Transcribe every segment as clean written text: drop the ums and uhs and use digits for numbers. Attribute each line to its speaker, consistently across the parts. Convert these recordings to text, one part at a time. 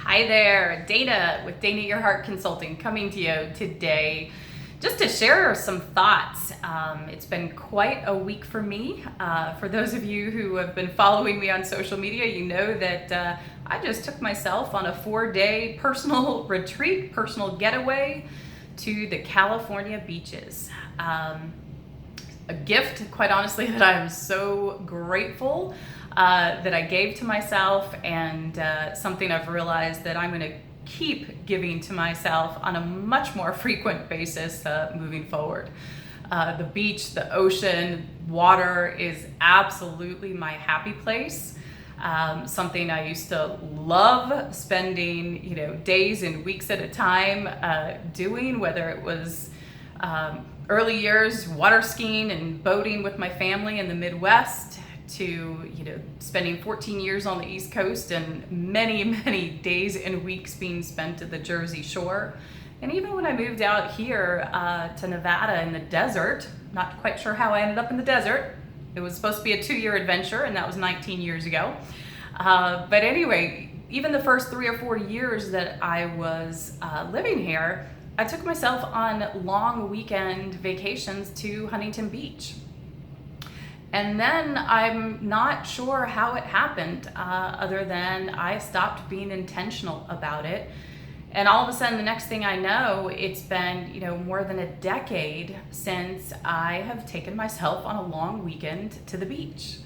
Speaker 1: Hi there, Dana with Dana Your Heart Consulting coming to you today just to share some thoughts. It's been quite a week for me. For those of you who have been following me on social media, you know that I just took myself on a 4-day personal retreat, personal getaway to the California beaches. A gift, quite honestly, that I'm so grateful that I gave to myself, and something I've realized that I'm going to keep giving to myself on a much more frequent basis moving forward. The beach, the ocean, water is absolutely my happy place. Something I used to love spending, days and weeks at a time doing, whether it was early years water skiing and boating with my family in the Midwest, to spending 14 years on the East Coast and many days and weeks being spent at the Jersey Shore. And even when I moved out here to Nevada in the desert, not quite sure how I ended up in the desert. It was supposed to be a 2-year adventure, and that was 19 years ago. But anyway, even the first 3 or 4 years that I was living here, I took myself on long weekend vacations to Huntington Beach. And then I'm not sure how it happened, other than I stopped being intentional about it. And all of a sudden, the next thing I know, it's been, more than a decade since I have taken myself on a long weekend to the beach.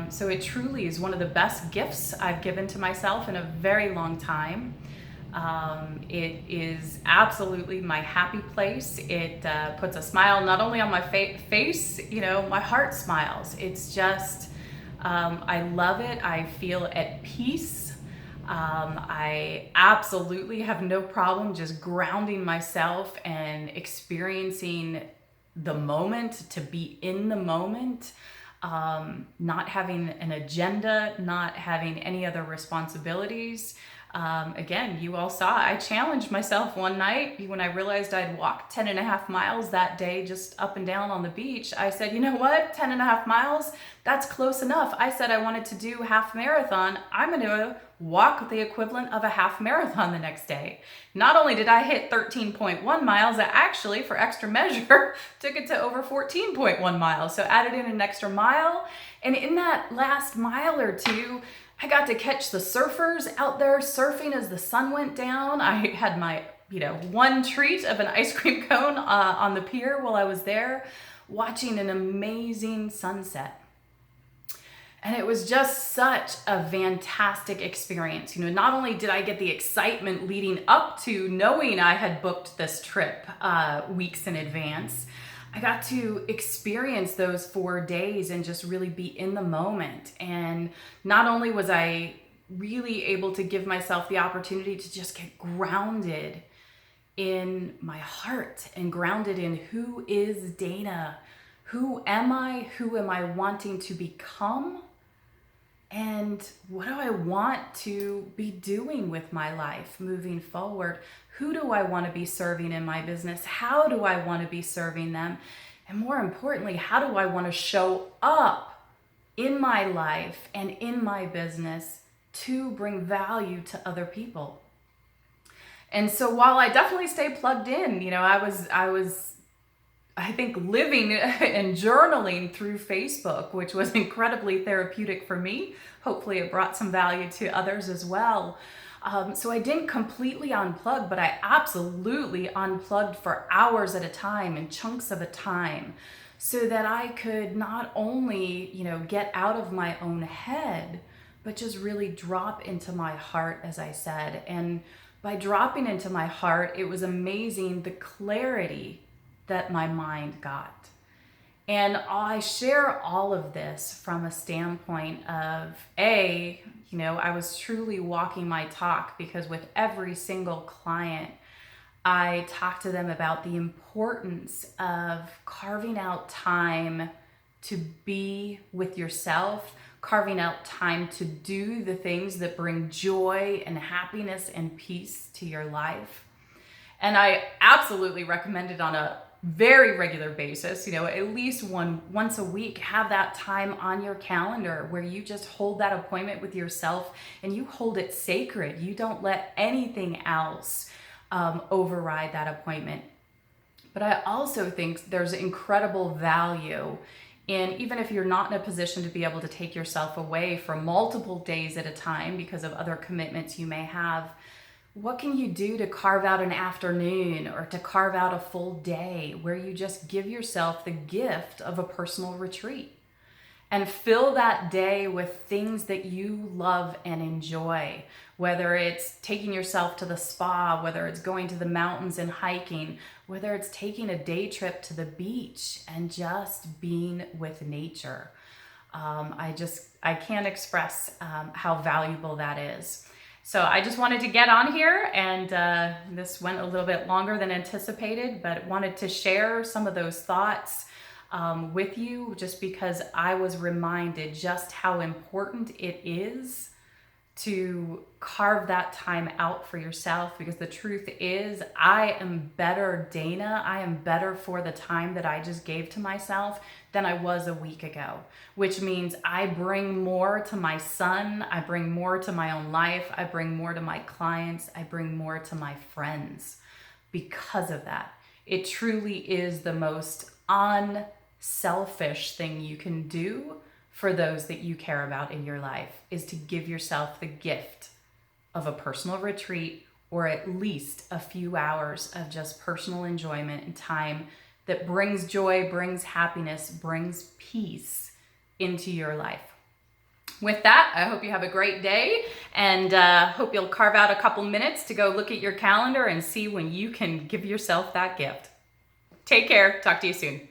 Speaker 1: So it truly is one of the best gifts I've given to myself in a very long time. It is absolutely my happy place. It puts a smile not only on my face, my heart smiles. It's just, I love it. I feel at peace. I absolutely have no problem just grounding myself and experiencing the moment, to be in the moment, not having an agenda, not having any other responsibilities. Again, you all saw, I challenged myself one night when I realized I'd walked 10.5 miles that day just up and down on the beach. I said, you know what, 10.5 miles, that's close enough. I said I wanted to do half marathon. I'm going to walk the equivalent of a half marathon the next day. Not only did I hit 13.1 miles, I actually, for extra measure, took it to over 14.1 miles. So added in an extra mile. And in that last mile or two, I got to catch the surfers out there surfing as the sun went down. I had my, one treat of an ice cream cone on the pier while I was there, watching an amazing sunset. And it was just such a fantastic experience. Not only did I get the excitement leading up to knowing I had booked this trip weeks in advance, I got to experience those 4 days and just really be in the moment. And not only was I really able to give myself the opportunity to just get grounded in my heart and grounded in who is Dana, who am I wanting to become, and what do I want to be doing with my life moving forward? Who do I want to be serving in my business? How do I want to be serving them? And more importantly, how do I want to show up in my life and in my business to bring value to other people? And so while I definitely stay plugged in, I was I think living and journaling through Facebook, which was incredibly therapeutic for me. Hopefully it brought some value to others as well. So I didn't completely unplug, but I absolutely unplugged for hours at a time and chunks of a time, so that I could not only, get out of my own head, but just really drop into my heart, as I said. And by dropping into my heart, it was amazing the clarity that my mind got. And I share all of this from a standpoint of, I was truly walking my talk, because with every single client, I talk to them about the importance of carving out time to be with yourself, carving out time to do the things that bring joy and happiness and peace to your life. And I absolutely recommend it on a very regular basis, at least once a week, have that time on your calendar where you just hold that appointment with yourself and you hold it sacred. You don't let anything else override that appointment. But I also think there's incredible value in, even if you're not in a position to be able to take yourself away for multiple days at a time because of other commitments you may have, what can you do to carve out an afternoon or to carve out a full day where you just give yourself the gift of a personal retreat and fill that day with things that you love and enjoy, whether it's taking yourself to the spa, whether it's going to the mountains and hiking, whether it's taking a day trip to the beach and just being with nature. I can't express how valuable that is. So I just wanted to get on here, and this went a little bit longer than anticipated, but wanted to share some of those thoughts with you, just because I was reminded just how important it is to carve that time out for yourself, because the truth is, I am better, Dana. I am better for the time that I just gave to myself than I was a week ago, which means I bring more to my son. I bring more to my own life. I bring more to my clients. I bring more to my friends because of that. It truly is the most unselfish thing you can do for those that you care about in your life, is to give yourself the gift of a personal retreat, or at least a few hours of just personal enjoyment and time that brings joy, brings happiness, brings peace into your life. With that, I hope you have a great day, and hope you'll carve out a couple minutes to go look at your calendar and see when you can give yourself that gift. Take care. Talk to you soon.